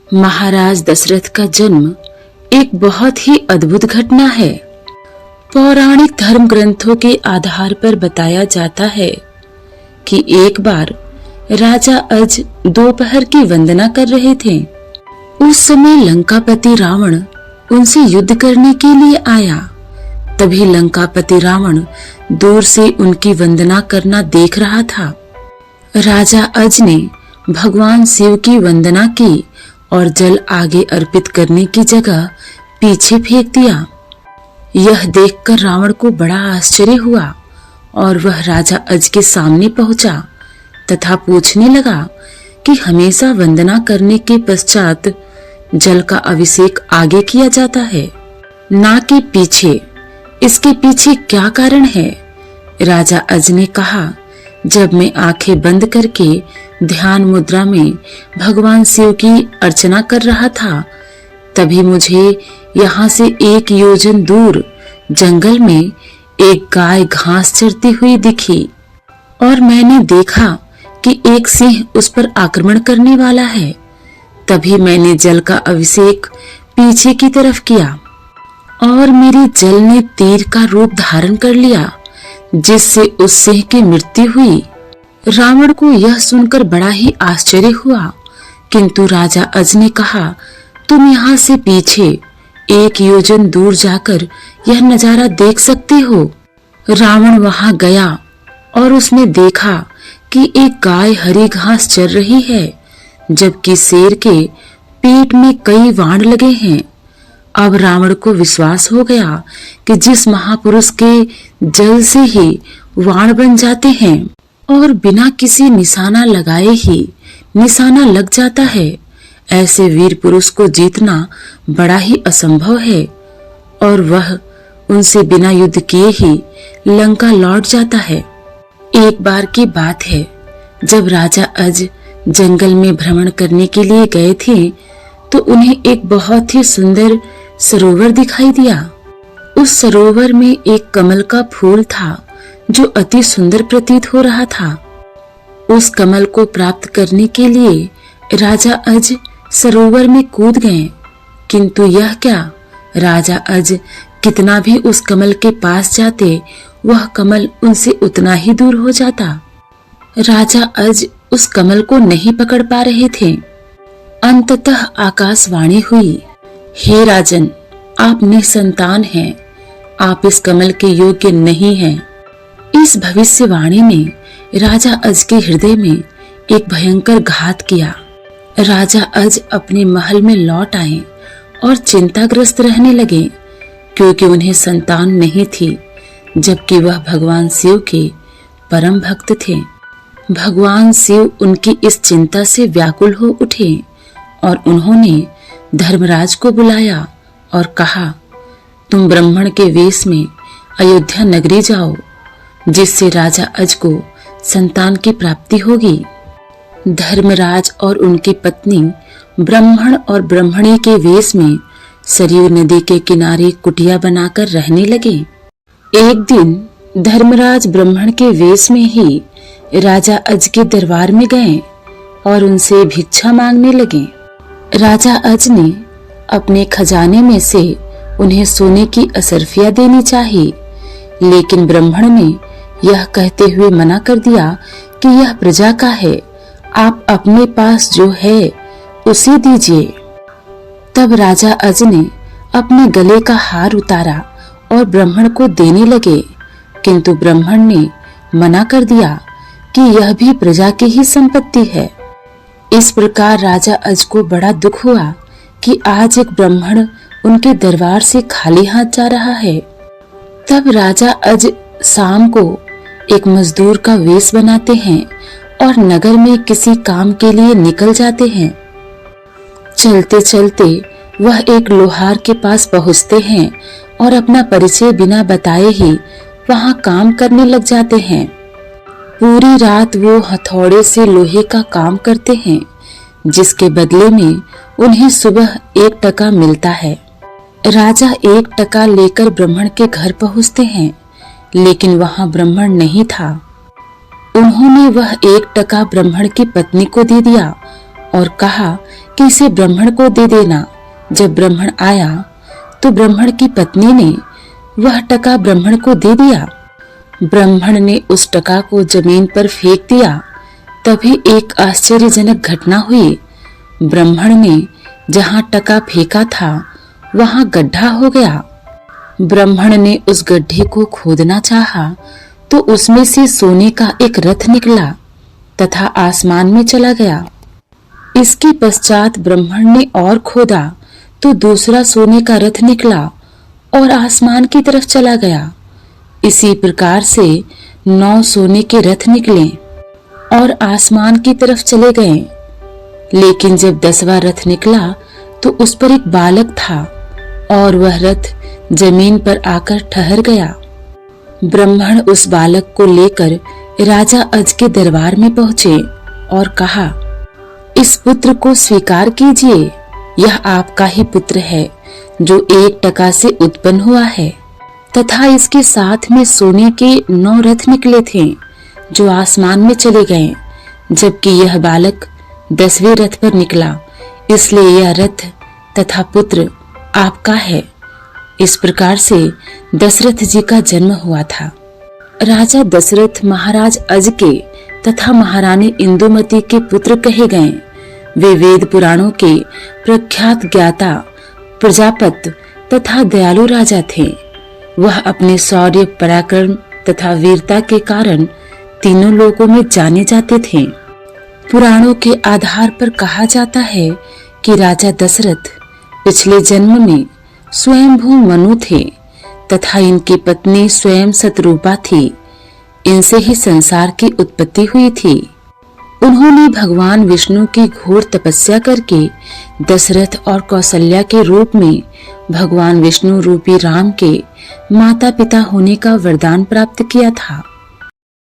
महाराज दशरथ का जन्म एक बहुत ही अद्भुत घटना है। पौराणिक धर्म ग्रंथों के आधार पर बताया जाता है कि एक बार राजा अज दोपहर की वंदना कर रहे थे। उस समय लंकापति रावण उनसे युद्ध करने के लिए आया। तभी लंकापति रावण दूर से उनकी वंदना करना देख रहा था। राजा अज ने भगवान शिव की वंदना की और जल आगे अर्पित करने की जगह पीछे फेंक दिया। यह देखकर रावण को बड़ा आश्चर्य हुआ और वह राजा अज के सामने पहुंचा तथा पूछने लगा कि हमेशा वंदना करने के पश्चात जल का अभिषेक आगे किया जाता है, ना कि पीछे। इसके पीछे क्या कारण है? राजा अज ने कहा, जब मैं आंखें बंद करके ध्यान मुद्रा में भगवान शिव की अर्चना कर रहा था, तभी मुझे यहाँ से 1 योजन दूर जंगल में एक गाय घास चरती हुई दिखी और मैंने देखा कि एक सिंह उस पर आक्रमण करने वाला है। तभी मैंने जल का अभिषेक पीछे की तरफ किया और मेरे जल ने तीर का रूप धारण कर लिया, जिससे उस सिंह की मृत्यु हुई। रावण को यह सुनकर बड़ा ही आश्चर्य हुआ, किंतु राजा अज ने कहा, तुम यहाँ से पीछे 1 योजन दूर जाकर यह नजारा देख सकते हो। रावण वहां गया और उसने देखा कि एक गाय हरी घास चर रही है, जबकि शेर के पेट में कई वाण लगे हैं। अब रावण को विश्वास हो गया कि जिस महापुरुष के जल से ही वाण बन जाते हैं और बिना किसी निशाना लगाए ही निशाना लग जाता है, ऐसे वीर पुरुष को जीतना बड़ा ही असंभव है और वह उनसे बिना युद्ध किए ही लंका लौट जाता है। एक बार की बात है, जब राजा अज जंगल में भ्रमण करने के लिए गए थे तो उन्हें एक बहुत ही सुंदर सरोवर दिखाई दिया। उस सरोवर में एक कमल का फूल था जो अति सुंदर प्रतीत हो रहा था। उस कमल को प्राप्त करने के लिए राजा अज सरोवर में कूद गए, किंतु यह क्या, राजा अज कितना भी उस कमल के पास जाते वह कमल उनसे उतना ही दूर हो जाता। राजा अज उस कमल को नहीं पकड़ पा रहे थे। अंततः आकाशवाणी हुई, हे राजन, आप निसंतान हैं, आप इस कमल के योग्य नहीं हैं। इस भविष्यवाणी ने राजा अज के हृदय में एक भयंकर घात किया। राजा अज अपने महल में लौट आए और चिंताग्रस्त रहने लगे, क्योंकि उन्हें संतान नहीं थी, जबकि वह भगवान शिव के परम भक्त थे। भगवान शिव उनकी इस चिंता से व्याकुल हो उठे और उन्होंने धर्मराज को बुलाया और कहा, तुम ब्राह्मण के वेश में अयोध्या नगरी जाओ, जिससे राजा अज को संतान की प्राप्ति होगी। धर्मराज और उनकी पत्नी ब्राह्मण और ब्राह्मणी के वेश में सरयू नदी के किनारे कुटिया बनाकर रहने लगे। एक दिन धर्मराज ब्राह्मण के वेश में ही राजा अज के दरबार में गए और उनसे भिक्षा मांगने लगे। राजा अज ने अपने खजाने में से उन्हें सोने की असरफियां देनी चाहिए, लेकिन ब्राह्मण ने यह कहते हुए मना कर दिया कि यह प्रजा का है, आप अपने पास जो है उसे दीजिए। तब राजा अज ने अपने गले का हार उतारा और ब्राह्मण को देने लगे, किंतु ब्राह्मण ने मना कर दिया कि यह भी प्रजा की ही संपत्ति है। इस प्रकार राजा अज को बड़ा दुख हुआ कि आज एक ब्राह्मण उनके दरबार से खाली हाथ जा रहा है। तब राजा अज शाम को एक मजदूर का वेश बनाते हैं और नगर में किसी काम के लिए निकल जाते हैं। चलते चलते वह एक लोहार के पास पहुंचते हैं और अपना परिचय बिना बताए ही वहां काम करने लग जाते हैं। पूरी रात वो हथौड़े से लोहे का काम करते हैं, जिसके बदले में उन्हें सुबह 1 टका मिलता है। राजा 1 टका लेकर ब्राह्मण के घर पहुंचते हैं, लेकिन वहां ब्राह्मण नहीं था। उन्होंने वह 1 टका ब्राह्मण की पत्नी को दे दिया और कहा कि इसे ब्राह्मण को दे देना। जब ब्राह्मण आया तो ब्राह्मण की पत्नी ने वह टका ब्राह्मण को दे दिया। ब्राह्मण ने उस टका को जमीन पर फेंक दिया। तभी एक आश्चर्यजनक घटना हुई। ब्राह्मण ने जहां टका फेंका था वहां गड्ढा हो गया। ब्राह्मण ने उस गड्ढे को खोदना चाहा तो उसमें से सोने का एक रथ निकला तथा आसमान में चला गया। इसके पश्चात ब्राह्मण ने और खोदा तो दूसरा सोने का रथ निकला और आसमान की तरफ चला गया। इसी प्रकार से 9 सोने के रथ निकले और आसमान की तरफ चले गए। लेकिन जब 10वां रथ निकला तो उस पर एक बालक था और वह रथ जमीन पर आकर ठहर गया। ब्राह्मण उस बालक को लेकर राजा अज के दरबार में पहुंचे और कहा, इस पुत्र को स्वीकार कीजिए। यह आपका ही पुत्र है जो 1 टका से उत्पन्न हुआ है तथा इसके साथ में सोने के 9 रथ निकले थे जो आसमान में चले गए, जबकि यह बालक 10वें रथ पर निकला, इसलिए यह रथ तथा पुत्र आपका है। इस प्रकार से दशरथ जी का जन्म हुआ था। राजा दशरथ महाराज अज के तथा महारानी इंदुमती के पुत्र कहे गए। वे वेद पुराणों के प्रख्यात ज्ञाता, प्रजापत तथा दयालु राजा थे। वह अपने शौर्य, पराक्रम तथा वीरता के कारण तीनों लोकों में जाने जाते थे। पुराणों के आधार पर कहा जाता है कि राजा दशरथ पिछले जन्म में स्वयंभू मनु थे तथा इनकी पत्नी स्वयं शतरूपा थी। इनसे ही संसार की उत्पत्ति हुई थी। उन्होंने भगवान विष्णु की घोर तपस्या करके दशरथ और कौशल्या के रूप में भगवान विष्णु रूपी राम के माता पिता होने का वरदान प्राप्त किया था।